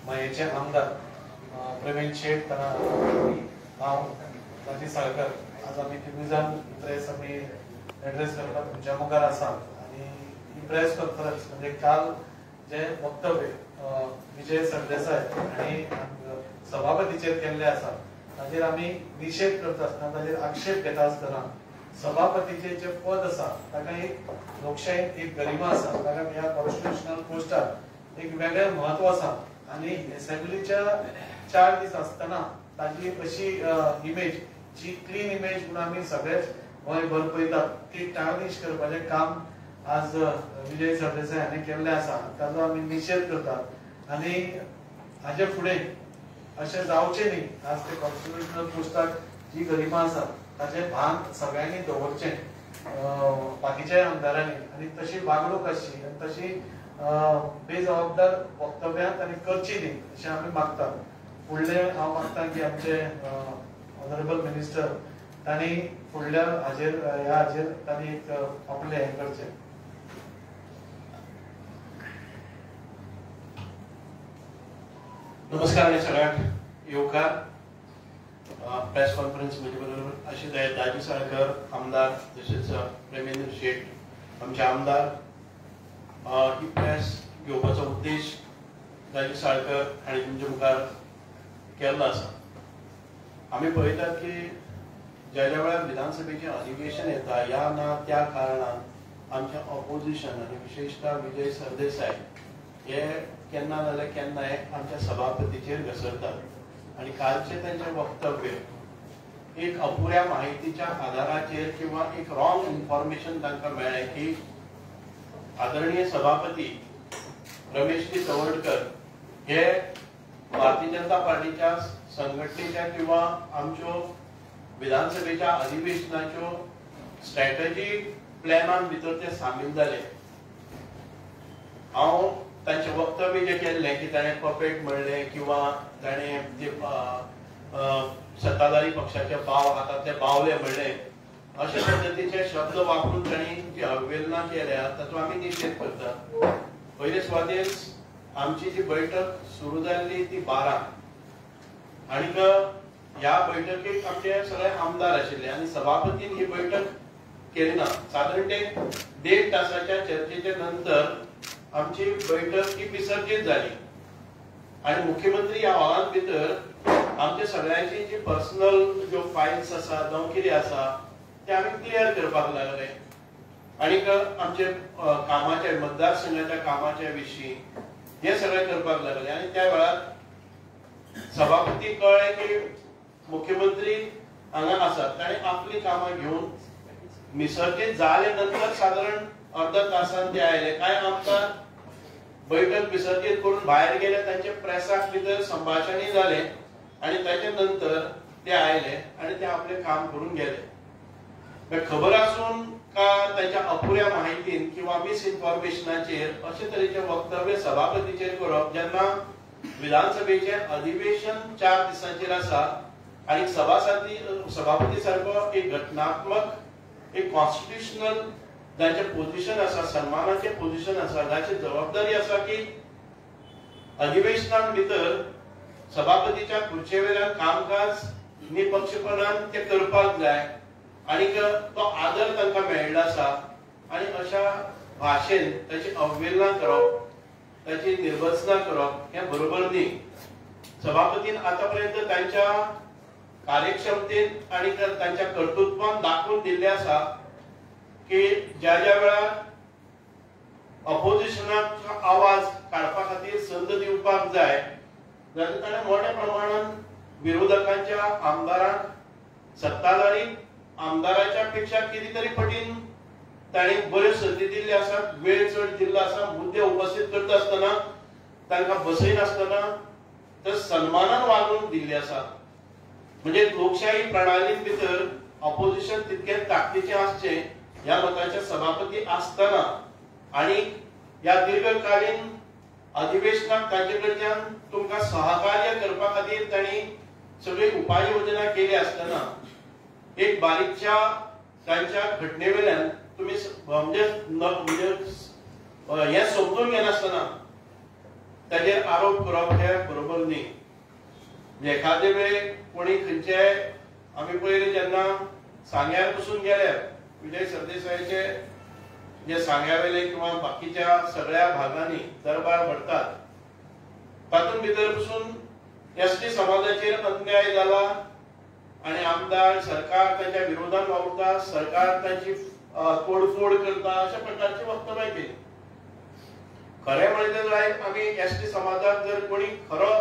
मायेचे आमदार प्रवीण शेठ हांव राजीव साळकर आज आमी तिनूय जाण प्रेस आमी एड्रेस करपाक तुमच्या मुखार आसा आनी ही प्रेस कॉन्फरन्स म्हणजे काल जे वक्तव्य विजय सरदेसाय आणि सभापतीचेर केल्ले आसा ताजेर आमी निषेध करता आसतना ताजेर आक्षेप घेता आसतना सभापतीचे जे पद आसा ताका एक लोकशायेंत एक गरिमा आसा ताका ह्या कॉन्स्टिट्यूशनल पोस्टार एक वेगळें म्हत्व आसा आणि असेंब्लीच्या 4 दीस आसतना ताजी अशी इमेज जी क्लीन इमेज म्हणून आमी सगळेच गोंयभर पळयतात ती टार्निश करपाचें काम आज विजय सरदेसाय हांणी केल्लें आसा ताजो आमी निषेध करतात आणि हाचे फुडें अशें जावचें न्ही। आज ते कॉन्स्टिट्यूशनल पोस्टाक जी गरिमा आसा ताचें भान सगळ्यांनी दवरचें बाकीच्या आमदारांनी आणि तशी वागणूक आसची आनी तशी बेजबाबदार वक्तव्यां तांणी करची न्ही अशें आमी मागतात। फुडलें हांव मागतां की आमचे ऑनरेबल मिनिस्टर तांणी फुडल्या हाजेर तांणी एक आपलें हें करचें। नमस्कार आणि सगळ्यांक येवकार प्रेस कॉन्फरन्स म्हजे बरोबर आशिल्ले राजीव साळकर आमदार तशेंच प्रेमेंद्र शेठ आमचे आमदार ही प्रेस घेवपाचो उद्देश राजीव साळकर हांणी तुमच्या मुखार केल्लो आसा। आमी पळयतात की ज्या वेळार विधानसभेचें अधिवेशन येता ह्या ना त्या कारणान आमचे ऑपोजिशन आनी विशेषतः विजय सरदेसाय हे केन्ना जाल्यार केन्नाय आमच्या सभापतीचेर घसरतात आणि कालचे त्यांचे वक्तव्य एक अपुऱ्या माहितीच्या आधाराचेर किंवा एक रॉंग इन्फॉर्मेशन तांकां मेळ्ळें की आदरणीय सभापती रमेशजी तवडकर हे भारतीय जनता पार्टीच्या संघटनेच्या किंवा आमच्यो विधानसभेच्या अधिवेशनाच्यो स्ट्रॅटेजी प्लॅनान भितर ते सामील जाले। हांव तांचे वक्तव्य जे केल्लें की ताणें पपेट म्हणलें किंवा ताणें जे सत्ताधारी पक्षाचे हातांतले बावले म्हणलें अशे पद्दतीचे शब्द वापरून तांणी जी अवहेलना केल्या ताचो आमी निशेध करता। पयले सुवातेर आमची जी बैठक सुरू जाल्ली ती 12 आनीक ह्या बैठकीक आमचे सगळे आमदार आशिल्ले आणि सभापतीन ही बैठक केली ना। साधारण ते 1.5 तासाच्या चर्चेच्या नंतर आमची बैठक ही विसर्जित झाली आणि मुख्यमंत्री ह्या हॉलांत भितर आमच्या सगळ्यांची जी पर्सनल ज्यो फायल्स आसा जावं कितें आसा ते आमी क्लियर करपाक लागले आणि आमचे कामाच्या मतदारसंघाच्या कामाच्या विशीं हे सगळे करपाक लागले आणि त्या वेळार सभापती कळ्ळें की मुख्यमंत्री हांगा आसात ताणें आपली कामां घेवन विसर्जित जाले नंतर साधारण अर्धा तासान ते आयले। कांय आमदार बैठक विसर्जित करून भायर गेले तांचे प्रेसाक भितर संभाषणय जाले आणि ताच्या नंतर ते आयले आणि ते आपले काम करून गेले। खबर आसून का तांच्या अपुऱ्या माहितीन किंवा मिसइन्फॉर्मेशनाचेर अशे तरेचे वक्तव्य सभापतीचेर करप जेन्ना विधानसभेचे अधिवेशन 4 दिसांचेर आसा आणि सभापती सारको एक घटनात्मक एक कॉन्स्टिट्यूशनल जाचे पोझिशन आसा सन्मानाचे पोझिशन आसा जाची जबाबदारी आसा की अधिवेशनान भितर सभापतीच्या खुर्चे वयल्यान कामकाज निपक्षपणान ते करपाक जाय आणि तो आदर तांकां मेळिल्लो आसा आणि अशा भाशेन ताची अवहेलना करप ताची निर्वचना करप हे बरोबर न्ही। सभापतीन आतापर्यंत तांच्या कार्यक्षमतेन आणि तांच्या कर्तृत्वान दाखवून दिल्ले आसा की ज्या वेळार ऑपोजिशनाचो आवाज काडपा खातीर संद दिवपाक जाय जाल्यार ताणें मोठ्या प्रमाणान विरोधकांच्या आमदारांक सत्ताधारी आमदाराच्या पेक्षा किती तरी पटीन ताणें बऱ्यो संदी दिल्ल्यो आसात, वेळ चड दिल्लो आसा, मुद्दे उपस्थित करता आसतना तांकां बसयनासतना तर सन्मानान वागणूक दिल्ली आसा। म्हणजे लोकशाही प्रणाली भितर ऑपोजिशन तितकेच ताकदीचें आसचें ह्या मताचे सभापती आसतना आणि ह्या दीर्घकालीन अधिवेशनाक ताचे कडच्यान तुमकां सहकार्य करपा खातीर तांणी सगळी उपाय योजना केली आसतना एक बारीकच्या तांच्या घटनेवेल्यान तुम्ही म्हणजे हे समजून घेनासतना ताजेर आरोप करप हे बरोबर न्ही. एखादे वेळ कोणी खंयचे आमी पयलीं जेन्ना सांग्यार पसून गेल्यार विजय सरदेसायाचे जे सांग्यावेले किंवा बाकीच्या सगळ्या भागांनी दरबार भरतात तातूंत भितर पसून एसटी समाजाचेर अन्याय जाला आणि आमदार सरकार त्याच्या विरोधात वावरता, सरकार त्याची तोडफोड करता, अशा प्रकारची वक्तव्य केली. खरें म्हणलें जायत आमी एसटी समाजाक जर कोणी खरो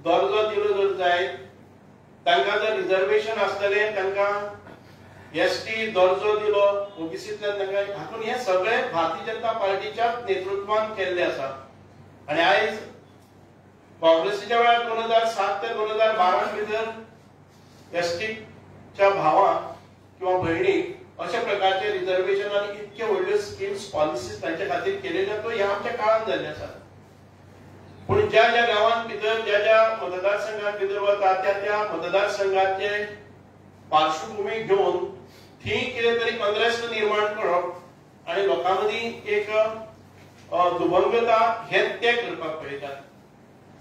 दर्जो दिलो जर जायत, तांकां जर रिजर्वेशन आसतलें, तांकां एसटी दर्जो दिलो ओबीसींतल्यान तांकां, हातून हे सगळे भारतीय जनता पार्टीच्या नेतृत्वान केल्ले आसा. आणि आयज काँग्रेसीच्या वेळार 2007 ते 2012 भितर एसटीच्या भावांक किंवा भयणीक अशा प्रकारचे रिजर्वेशन आणि इतके व्हडल्यो स्कीम्स पॉलिसीज तांच्या खातीर केलेल्यो तो ह्या आमच्या काळात जाल्ले आसा. पूण ज्या ज्या गांवांत भितर ज्या ज्या मतदारसंघात भितर वता त्या मतदारसंघाचे पार्श्वभूमी घेवन थंय कितें तरी अनरेस्ट निर्माण करप आणि लोकां मदीं एक दुभंगता हे ते करपाक पळयतात.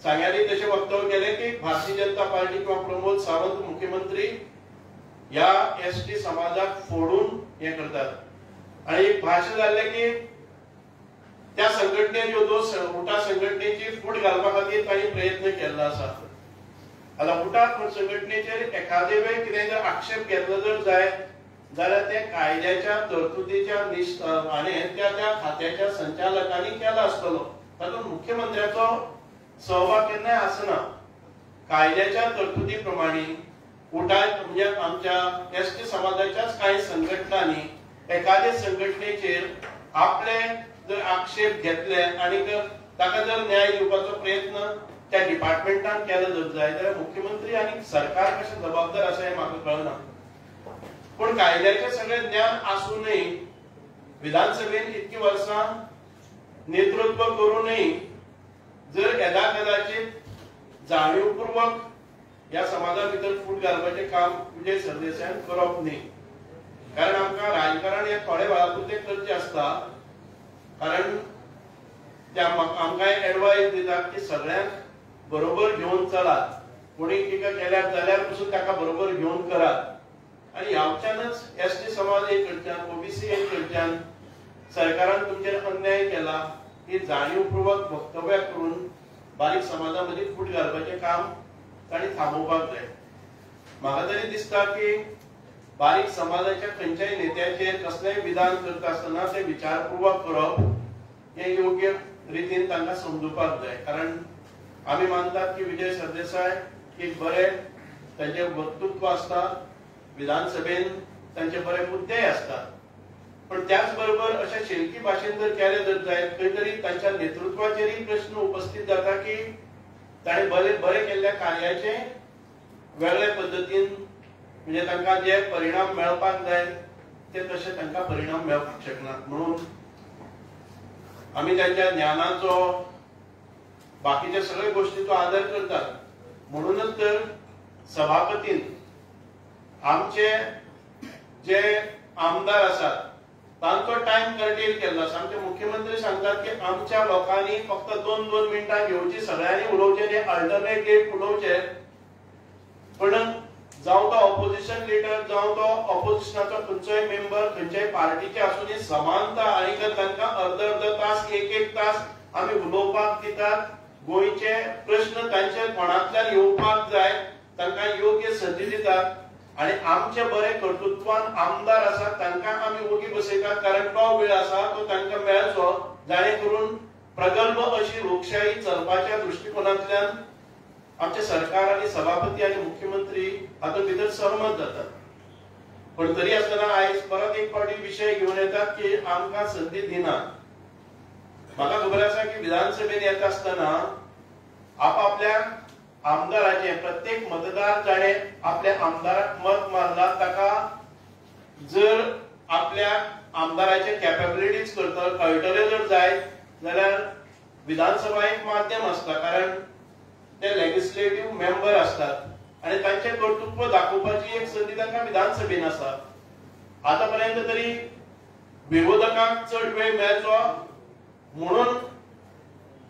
सांग्यानी तशें वक्तव्य केलें की भारतीय जनता पार्टी किंवा प्रमोद सावंत मुख्यमंत्री या एसटी समाजाक फोडून हे करतात. आणि एक भाष्य जाल्लें की त्या संघटनेच्यो उठा संघटनेची फूट घालपा खातीर तांणी प्रयत्न केल्लो आसा. आता उठा संघटनेचेर एखादे वेळ कितें जर आक्षेप घेतलो जर जायत जाल्यार ते कायद्याच्या तरतुदीच्या आणि त्या खात्याच्या संचालकांनी केला आसतलो. तातूंत मुख्यमंत्र्याचो सहभाग केन्नाय आसना. कायद्याच्या तरतुदी प्रमाणे उठाय म्हणजे आमच्या एसटी समाजाच्याच काही संघटनांनी एखाद्या संघटनेचेर आपले जर आक्षेप घेतले आणि ताका जर न्याय दिवपाचो प्रयत्न त्या डिपार्टमेंटान केलो जर जाय जाल्यार मुख्यमंत्री आणि सरकार कशें जबाबदार आसा हें म्हाका कळना. पूण कायद्याचें सगळें ज्ञान आसूनय विधानसभेन इतकी वर्सां नेतृत्व करूनय जर कदाचित जाणीवपूर्वक या समाजा भितर फूट घालपाचें काम विजय सरदेसायान करप न्ही. कारण आमकां राजकारण हे थोडे वेळा पुरते करचें आसता. कारण ते आमकां एडवायस दितात की सगळ्यांक बरोबर घेवन चलात, कोणी टिका केल्यार जाल्यार पसून ताका बरोबर घेवन करात. आणि ह्याच्यानच एसटी समाज एक कडच्यान ओबीसी एक कडच्यान सरकारान तुमचेर अन्याय केला ही जाणीवपूर्वक वक्तव्य करून बारीक समाजामध्ये फूट घालपाचें काम तांणी थांबोवपाक जाय. म्हाका तरी दिसता की बारीक समाजाच्या खंयच्याय नेत्याचेर कसलेंय विधान करता आसतना ते विचारपूर्वक करप हे योग्य रितीन तांकां समजुपाक जाय. कारण आमी मानतात की विजय सरदेसाय एक बरें तांचें वक्तृत्व आसता, विधानसभेन तांचे बरे मुद्देय असतात. पण त्याच बरोबर अशा शेलकी भाशेन जर केले जर जायत खंय तरी तांच्या नेतृत्वाचेरय प्रश्न उपस्थित जाता की ताणें बरे केल्ल्या कार्याचे वेगळ्या पद्दतीन म्हणजे तांकां जे परिणाम मेळपाक जाय ते तशे तांकां परिणाम मेळपाक शकनात. म्हणून आमी तांच्या ज्ञानाचो बाकीच्या सगळ्या गोष्टीचो आदर करतात. म्हणूनच तर सभापतीन आमचे जे आमदार आसात तांचो टाइम कर्टेल केल्लो आसा. आमचे मुख्यमंत्री सांगतात की आमच्या लोकांनी फक्त 2-2 मिनिटां घेवची, सगळ्यांनी उलोवचे न्ही, अल्टरनेट डेट उलोवचे. पण जावं तो ऑपोजिशन लिडर जावं तो ऑपोजिशनाचो खंयचोय मेंबर खंयच्याय पार्टीचे आसून समानता आणि तांकां अर्द तास एक तास आमी उलोवपाक दितात. गोंयचे प्रश्न तांचे कोणांतल्यान येवपाक जाय तांकां योग्य संदी दितात. आणि आमचे बरे कर्तृत्वान आमदार आसात तांकां आमी ओगी बसयतात. कारण तो वेळ आसा तो तांकां मेळचो जाणे करून प्रगल्भ अशी लोकशाही चलपाच्या दृष्टिकोनांतल्यान आमचे सरकार आणि सभापती आणि मुख्यमंत्री हातूंत भितर सहमत जातात. पण तरी आसतना आयज परत एक फावटी विशय घेवन येतात की आमकां संदी दिनात. म्हाका खबर आसा की विधानसभेन येता आसतना आपापल्या आमदाराचे प्रत्येक मतदार जाणे आपल्या आमदाराक मत मारला ताका जर आपल्या आमदाराचे कॅपेबिलिटीज कळटले जर जाय जाल्यार विधानसभा एक माध्यम असता. कारण ते लेजिस्लेटिव्ह मेंबर असतात आणि तांचे कर्तृत्व दाखोवपाची एक संदी तांकां विधानसभेन आसा. आतापर्यंत तरी विरोधकांक चड वेळ मेळचो म्हणून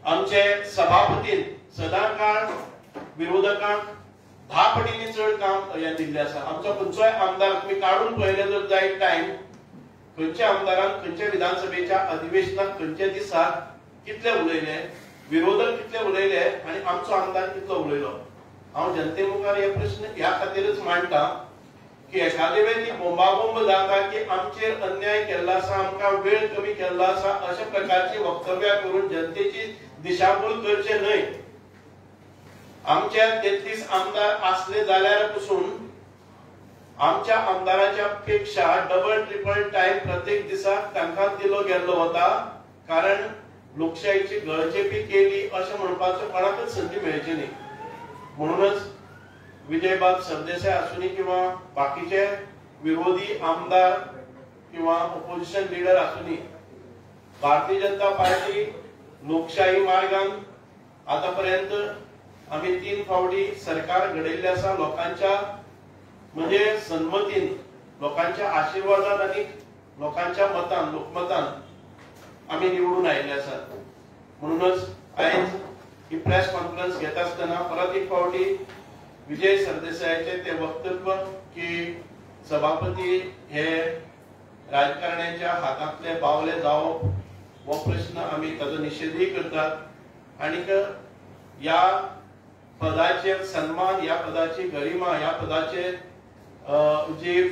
आमचे सभापतीन सदांकाळ विरोधकांक 10 पटींनी चड काम दिल्लें आसा. आमचो खंयचोय आमदार तुम्ही काढून पळयले जर जायत टायम खंयच्या आमदारान खंयच्या विधानसभेच्या अधिवेशनाक खंयच्या दिसाक कितले उलयले, विरोधक कितले उलयले आणि आमचो आमदार कितलो उलयलो. हांव जनते मुखार हे प्रश्न ह्या खातीरच मांडटा की एखादे वेळी बोंबाबोंब जाता की आमचेर अन्याय केल्लो आसा, आमकां वेळ कमी केल्लो आसा अशा प्रकारची वक्तव्यां करून जनतेची दिशाभूल करचे न्हय. आमच्या 33 आमदार असले जाल्यार पसून आमच्या आमदाराच्या पेक्षा डबल ट्रिपल टाइम प्रत्येक दिसाक तांकां दिलो गेल्लो वता. कारण लोकशाहीची गळचेपी केली अशें म्हणपाचो कोणाकच संधी मेळची न्ही. म्हणूनच विजयबाब सरदेसाय आसुनी किंवा बाकीचे विरोधी आमदार किंवा opposition leader आसुनी Bharatiya Janata party लोकशाही मार्गान आतापर्यंत आम्ही 3 फावटी सरकार घडयल्ले आसा. लोकांच्या म्हणजे संमतीन, लोकांच्या आशीर्वादान आणि लोकांच्या मतान, लोकमतान आम्ही निवडून आयिल्ले आसात. म्हणूनच आयज ही प्रेस कॉन्फरन्स घेत आसतना परत एक फावटी विजय सरदेसायाचे ते वक्तव्य की सभापती हे राजकारण्याच्या हातातले बावले जावप हो प्रश्न आम्ही ताचो निषेधही करतात. आणि या पदाचे सन्मान, या पदाची गरिमा, या पदाचे जे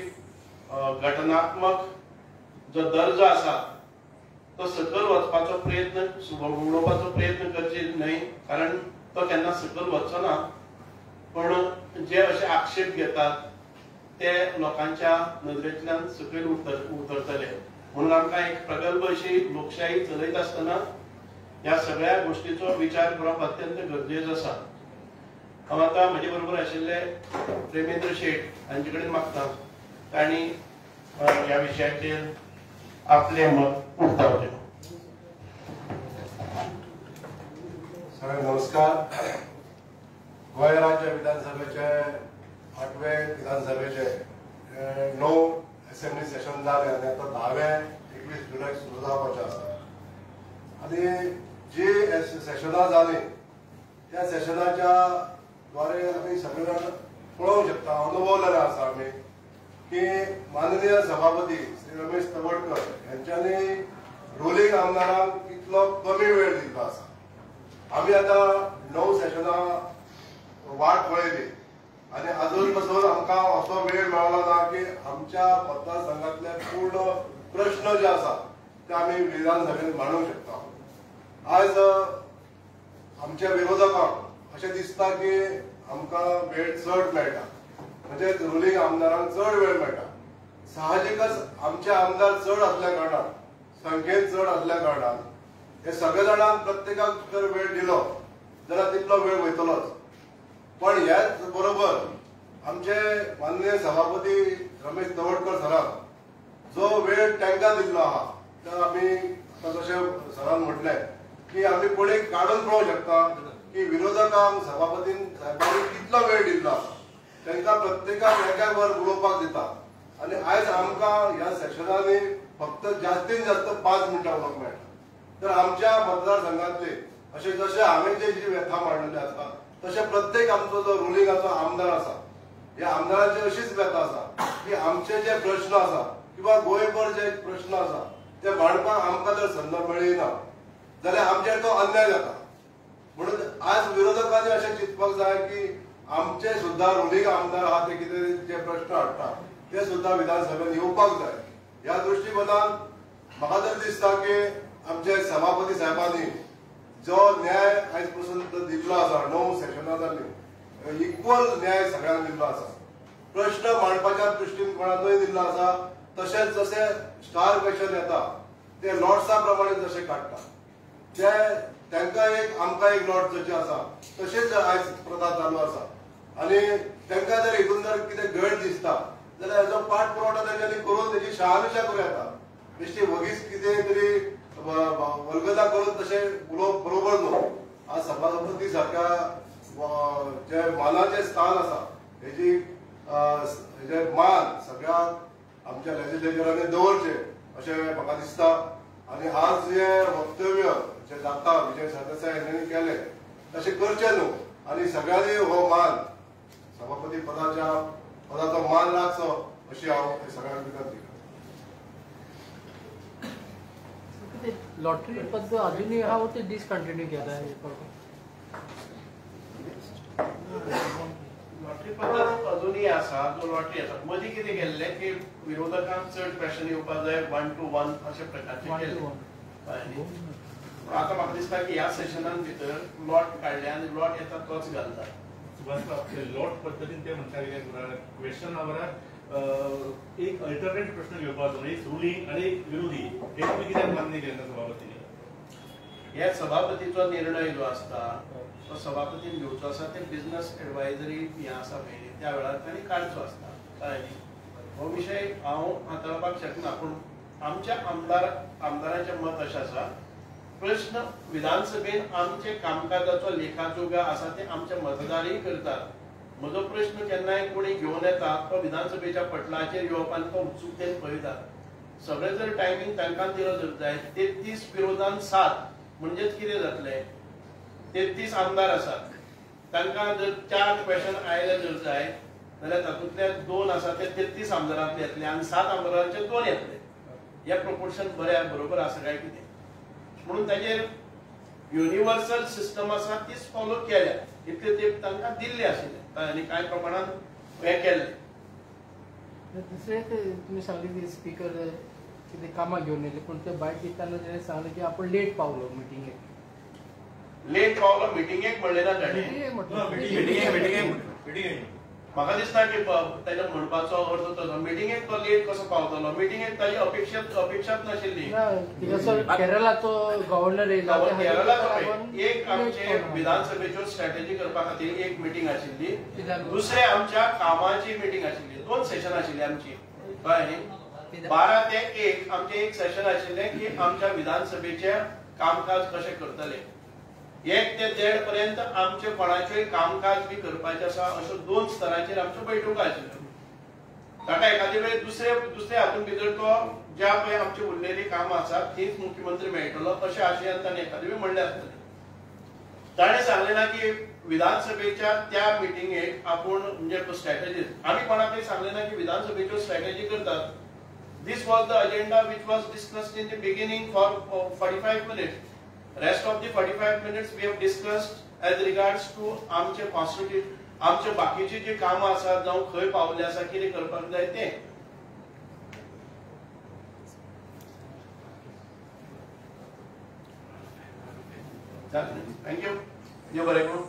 घटनात्मक जो दर्जो आसा तो सकल वचपाचो प्रयत्न, उडोवपाचो प्रयत्न करचे न्हय. कारण तो केन्ना सकल वचचो ना. पण जे असे आक्षेप घेतात ते लोकांच्या नजरेंतल्यान सकयल उतरतले. म्हणून आमकां एक प्रगल्भ अशी लोकशाही चलयत आसतना ह्या सगळ्या गोष्टीचो विचार करप अत्यंत गरजेचो आसा. हांव आतां म्हजे बरोबर आशिल्ले प्रेमेंद्र शेट हांचे कडेन मागता तांणी ह्या विशयाचेर आपले मत उक्तावचें. सगळ्यांक नमस्कार. गोंय राज्य विधानसभेचे 8वें विधानसभेचे 9 असेंब्ली सेशन जाले आनी आतां 10वें 21 जुलय सुरू जावपाचें आसा. आनी जी सेशनां जाली त्या सेशनाच्या द्वारे आमी सगळे जाण पळोवंक शकता, अनुभवलेले आसा आमी की माननीय सभापती श्री रमेश तवडकर यांच्यानी रुलिंग आमदारांक कितलो कमी वेळ दिल्लो आसा. आमी आतां 9 सेशनां वाट पळयली आनी अजून पासून आमकां असो वेळ मेळ्ळो ना की आमच्या मतदारसंघातले पूर्ण प्रश्न जे आसा ते आमी विधानसभेत मांडूंक शकता. आज आमच्या विरोधकांक अशें दिसता की आमकां वेळ चड मेळटा, म्हणजे रुलिंग आमदारांक चड वेळ मेळटा. साहजिकच आमचे आमदार चड असल्या कारणान, संख्येन चड असल्या कारणान हे सगळे जाणांक प्रत्येकाक जर वेळ दिलो जाल्यार तितलो वेळ वयतलोच. पण ह्याच बरोबर आमचे माननीय सभापती रमेश तवडकर सराक जो वेळ तांकां दिल्लो आहा तर आमी जशें सरान म्हटलें की आमी कोणी काडून पळोवंक शकता की विरोधकांक सभापतीन साहेबांनी कितलो वेळ दिल्लो आसा. तांकां प्रत्येकाक एकाक वर उलोवपाक दिता. आनी आयज आमकां ह्या सेशनांनी फक्त जास्तीत जास्त 5 मिनटां उलोवंक मेळटा. तर आमच्या मतदारसंघातले अशें जशें हांवें जी व्यथा मांडलेली आसा तशें प्रत्येक आमचो जो रुलिंगाचो आमदार आसा ह्या आमदारांची अशीच व्यथा आसा की आमचे जे प्रश्न आसा किंवा गोंयभर जे प्रश्न आसा ते मांडपाक आमकां जर संद मेळ्ळी ना जाल्यार आमचेर तो अन्याय जाता. म्हणून आज विरोधकांनी अशें चिंतपाक जाय की आमचे सुद्दां रुलिंग आमदार आहा ते कितें जे प्रश्न हाडटा ते सुद्दां विधानसभेत येवपाक जाय. ह्या दृश्टीकोनान म्हाका तर दिसता की आमचे सभापती साहेबांनी जो न्याय आयज पासून दिल्लो आसा 9 सेशनां जाल्ली इक्वल न्याय सगळ्यांक दिल्लो आसा. प्रश्न मांडपाच्या दृश्टीकोनातूय दिल्लो आसा. तशेंच जशे स्टार क्वेश्चन येता ते लॉर्ड्सा प्रमाणे जशे काडटा ते तांकां एक आमकां एक लॉर्ड जशें आसा तशेंच आयज प्रथा चालू आसा. आनी तांकां जर हितून जर कितें गैर दिसता जाल्यार हेजो पाठपुरावो तेंच्यांनी करून तेजी शहानिशा करूं येता. बेश्टी वगीच कितें तरी वल्गता करून तशें उलोवप बरोबर न्हू. आज सभापती सारक्या जे मानाचें स्थान आसा हेजे मान सगळ्या आमच्या लेजिस्लेचरांनी दवरचे अशें म्हाका दिसता. आणि आज जे वक्तव्य जे जाता विजय सरदेसाय यांनी केले तसे करचे न्हू आणि सगळ्यांनी हो मान सभापती पदाचो मान लागचो अशी हांव सगळ्यांक विनंती करता. लॉटरी पद्धत अजूनही हा ते डिसकंटिन्यू केला आहे. लॉटरी पद्धत अजूनही आसा जो लॉटरी आसा मदीं कितें केल्लें की विरोधकांक चड प्रेशर येवपाक जाय 1 to 1 अशे प्रकारचे केल्ले. आता म्हाका दिसता की ह्या सेशनान भितर लॉट काडले आनी लॉट येता तोच घालता. लॉट पद्धतीन ते म्हणटा क्वेश्चन आवराक एक अल्टरनेट प्रश्न घेवपाचो एक रुलींग आणि एक विरोधी हे तुम्ही कित्याक मान्य केलें सभापतीने? हे सभापतीचो निर्णय जो आसता तो सभापतीन घेवचो आसा ते बिझनेस एडवायझरी हे आसा पळय त्या वेळार तांणी काडचो आसता. कळ्ळें न्ही? हो विशय हांव हाताळपाक शकना पूण आमच्या आमदाराचें मत अशें आसा प्रश्न विधानसभेन आमचे कामकाजाचो लेखाजोखा आसा ते आमचे मतदारय करतात. म्हजो प्रश्न केन्नाय कोणी घेवन येता तो विधानसभेच्या पटलाचेर येवप आनी तो उत्सुकतेन पळयतात. सगळे जर टायमींग तांकां दिलो जर जाय 33 विरोधान 7 म्हणजेच कितें जातलें 33 आमदार आसात तांकां जर 4 क्वेश्चन आयले जर जाय जाल्यार तातूंतले 2 आसा ते 33 आमदारांतले येतले आनी 7 आमदारांचे 2 येतले. हे प्रोपोर्शन बरोबर आसा काय कितें म्हणून ताजेर युनिवर्सल सिस्टम आसा तीच फॉलो केल्या इतले ते तांकां दिल्ले आशिल्ले आनी कांय प्रमाणात हे केल्ले. दुसरे तुम्ही सांगले की स्पीकर किती कामां घेऊन येले पण ते भायर दिताना ताणें सांगलें की आपण लेट पावलो मिटिंगेक. लेट पावलो मिटिंगेक म्हणलें ना ताणें. मिटिंगेक म्हाका दिसता की ताच्या म्हणपाचो अर्थ तसो मिटिंगेक तो लेट कसो पावतलो मिटिंगेक ताची अपेक्षाच नाशिल्ली. केरळाचो गव्हर्नर येयला केरळाचो एक आमचे विधानसभेच्यो स्ट्रॅटेजी करपा खातीर एक मिटींग आशिल्ली दुसरे आमच्या कामाची मिटींग आशिल्ली 2 सेशन आशिल्ली आमची. कळ्ळें न्ही? 12 ते 1 आमचे एक सेशन आशिल्लें की आमच्या विधानसभेचे कामकाज कशें करतले. 1 ते 1:30 पर्यंत आमचे कोणाचेय कामकाज बी करपाचें आसा अश्यो 2 स्तराचेर आमच्यो बैठको आशिल्ल्यो. ताका एखादे वेळी दुसरे हातून भितर तो ज्या पळय आमची उरलेली कामां आसात तीच मुख्यमंत्री मेळटलो अशें आशयान ताणें एखादे वेळी म्हणलें आसतलें. ताणें सांगलें ना की विधानसभेच्या त्या मिटिंगेक आपूण म्हणजे स्ट्रॅटेजी आमी कोणाकय सांगलें ना की विधानसभेच्यो स्ट्रॅटेजी करतात. This was the agenda which was discussed in the beginning for 45 minutes. Rest of the 45 minutes we have discussed as regards to आमचे कॉन्स्टिट्यूट आमचे बाकीची जी कामां आसात जावं खंय पावले आसा कितें करपाक जाय तें. थँक्यू. देव बरें करूं.